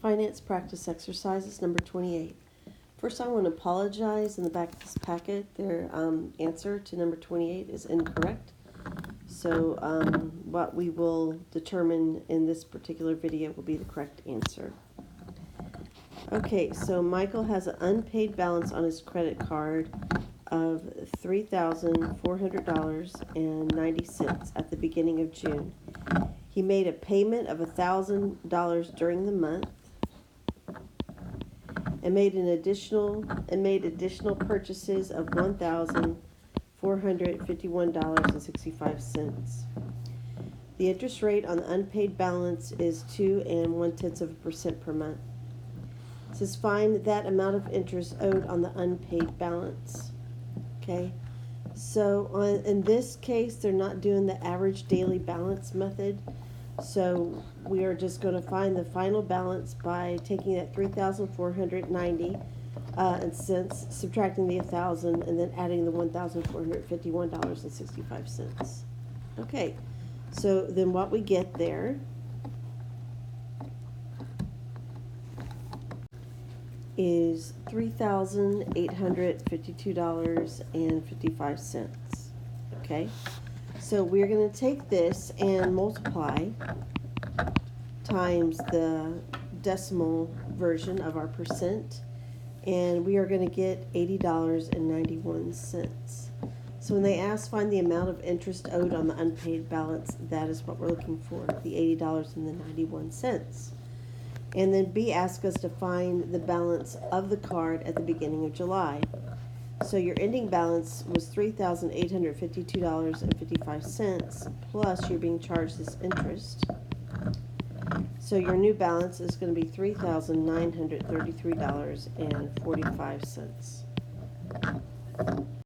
Finance Practice Exercises number 28. First, I want to apologize. In the back of this packet, their answer to number 28 is incorrect. So what we will determine in this particular video will be the correct answer. Okay, so Michael has an unpaid balance on his credit card of $3,400.90 at the beginning of June. He made a payment of $1,000 during the month and made additional purchases of $1,451.65. The interest rate on the unpaid balance is 2.1% per month. It says find that amount of interest owed on the unpaid balance. Okay, so in this case, they're not doing the average daily balance method. So we are just going to find the final balance by taking that $3,490 and cents, subtracting the 1,000, and then adding the $1,451.65. Okay, so then what we get there is $3,852.55. Okay, so we're going to take this and multiply times the decimal version of our percent, and we are going to get $80.91. So when they ask find the amount of interest owed on the unpaid balance, that is what we're looking for, the $80.91. And then B asks us to find the balance of the card at the beginning of July. So your ending balance was $3,852.55, plus you're being charged this interest. So your new balance is going to be $3,933.45.